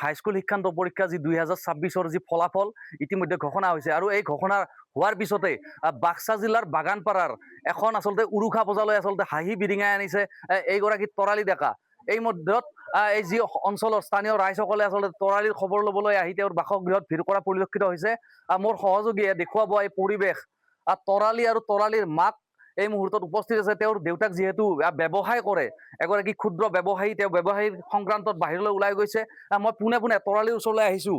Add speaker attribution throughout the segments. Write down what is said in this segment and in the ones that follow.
Speaker 1: High school শিক্ষান্ত পৰীক্ষা যি 2026-ৰ যি ফলাফল ইতিমধ্যে ঘোষণা হৈছে আৰু এই ঘোষণা হোৱাৰ পিছতে বাক্সা জিলাৰ বাগানপাৰাৰ এখন আচলতে উৰুখা পূজালৈ আচলতে হাঁহি বিৰিঙাই আনিছে এইগৰাকী তৰালি ডেকা। এই মধ্যত এই যি অঞ্চলৰ স্থানীয় ৰাইজসকলে আচলতে তৰালিৰ খবৰ ল'বলৈ আহি তেওঁৰ বাসগৃহত ভিৰ কৰা পৰিলক্ষিত হৈছে। মোৰ সহযোগীয়ে দেখুৱাব এই পৰিৱেশ। তৰালি আৰু তৰালিৰ মাক এই মুহূৰ্তত উপস্থিত আছে। তেওঁৰ দেউতাক যিহেতু ব্যৱসায় কৰে, এগৰাকী ক্ষুদ্ৰ ব্যৱসায়ী, তেওঁ ব্যৱসায়ীৰ সংক্ৰান্তত বাহিৰলৈ ওলাই গৈছে। মই পোনে পোনে তৰালিৰ ওচৰলৈ আহিছো।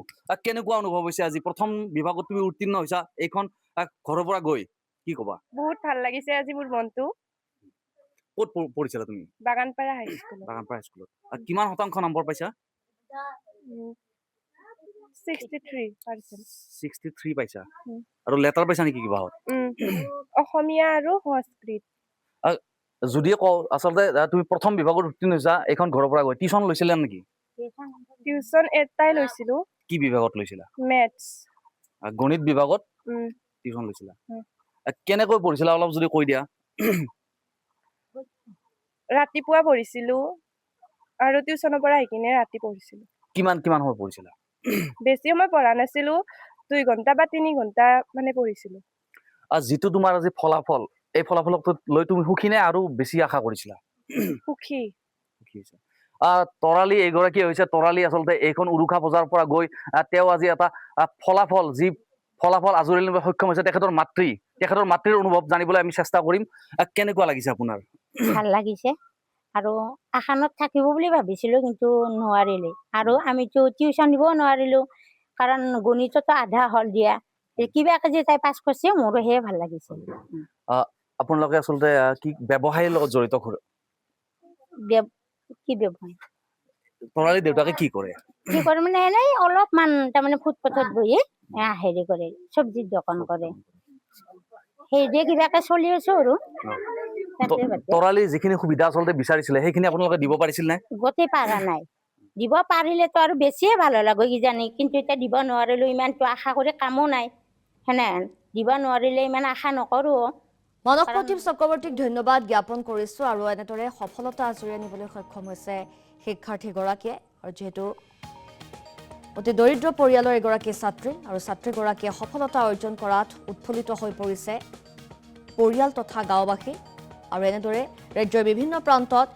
Speaker 1: কেনেকুৱা অনুভৱ হৈছে আজি প্ৰথম বিভাগত তুমি উত্তীৰ্ণ হৈছা এইখন ঘৰৰ পৰা গৈ, কি কবা?
Speaker 2: বহুত ভাল লাগিছে আজি মোৰ মনটো।
Speaker 1: ক'ত পঢ়িছিলা তুমি?
Speaker 2: বাগানপাৰা হাইস্কুলত।
Speaker 1: বাগানপাৰা স্কুলত। কিমান শতাংশ নম্বৰ পাইছা?
Speaker 2: 63%।
Speaker 1: 63 পাইছা। আৰু লেটাৰ পাইছা নেকি কিবাহত?
Speaker 2: অসমীয়া আৰু সংস্কৃত।
Speaker 1: যদিও কওঁ আচলতে তুমি প্ৰথম বিভাগত উত্তীৰ্ণ হৈছা এইখন ঘৰৰ পৰা গৈ, টিউচন লৈছিলা নেকি?
Speaker 2: টিউচন এটাই লৈছিলো।
Speaker 1: কি বিভাগত লৈছিলা?
Speaker 2: মেথছ।
Speaker 1: গণিত বিভাগত টিউচন লৈছিলা। কেনেকৈ পঢ়িছিলা অলপ যদি কৈ দিয়া।
Speaker 2: ৰাতিপুৱা পঢ়িছিলো আৰু টিউচনৰ পৰা আহি কিনে ৰাতি পঢ়িছিলো।
Speaker 1: কিমান সময় পঢ়িছিলা?
Speaker 2: বেছি সময় পঢ়া নাছিলো, 2 ঘন্টা বা 3 ঘন্টা মানে পঢ়িছিলো।
Speaker 1: যিটো তোমাৰ আজি ফলাফল, এই ফলাফলক লৈ তুমি সুখী নে আৰু বেছি আশা কৰিছিলা?
Speaker 2: সুখী।
Speaker 1: তৰালি এগৰাকী হৈছে তৰালি আচলতে এইখন উৰুখা পূজাৰ পৰা গৈ তেওঁ আজি এটা ফলাফল আজৰি ল'ব সক্ষম হৈছে। তেখেতৰ মাতৃৰ অনুভৱ জানিবলৈ আমি চেষ্টা কৰিম। কেনেকুৱা লাগিছে আপোনাৰ?
Speaker 3: ভাল লাগিছে আৰু আসানত থাকিব বুলি ভাবিছিলো কিন্তু নোৱাৰিলে। আৰু আমিতো টিউচন দিবও নোৱাৰিলো কাৰণ গণিততো আধা হল দিয়া। কিবাকে যে তাই পাছ কৰিছে মোৰো সেয়ে ভাল লাগিছে।
Speaker 1: আপোনালোকে আচলতে কি ব্যৱসায়ৰ লগত জড়িত?
Speaker 3: কি ব্যৱসায়?
Speaker 1: তৰালি দেউতাকে কি কৰে?
Speaker 3: কি কৰে মানে এনেই অলপমান তাৰমানে ফুটপাথত বহি হেৰি কৰে, চব্জিৰ দোকান কৰে। সেই দিয়ে কিবাকে চলি আছো আৰু।
Speaker 1: তৰালি যিখিনি সুবিধা আচলতে বিচাৰিছিলে সেইখিনি আপোনালোকে দিব পাৰিছিল নে?
Speaker 3: গোটেই পাৰা নাই। দিব পাৰিলেতো আৰু বেছিয়ে ভাল হ'ল কিজানি, কিন্তু এতিয়া দিব নোৱাৰিলো। ইমানটো আশা কৰি কামো নাই, সেনে দিব নোৱাৰিলে ইমান আশা নকৰো।
Speaker 4: মানস প্ৰতিম চক্ৰৱৰ্তীক ধন্যবাদ জ্ঞাপন কৰিছো। আৰু এনেদৰে সফলতা আজৰি আনিবলৈ সক্ষম হৈছে শিক্ষাৰ্থীগৰাকীয়ে। আৰু যিহেতু অতি দৰিদ্ৰ পৰিয়ালৰ এগৰাকী ছাত্ৰী আৰু ছাত্ৰীগৰাকীয়ে সফলতা অৰ্জন কৰাত উৎফুল্লিত হৈ পৰিছে পৰিয়াল তথা গাঁওবাসী। আৰু এনেদৰে ৰাজ্যৰ বিভিন্ন প্ৰান্তত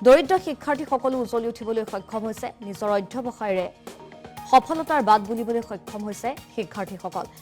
Speaker 4: দৰিদ্ৰ শিক্ষাৰ্থীসকলো উজ্বলি উঠিবলৈ সক্ষম হৈছে। নিজৰ অধ্যৱসায়েৰে সফলতাৰ বাট বুলিবলৈ সক্ষম হৈছে শিক্ষাৰ্থীসকল।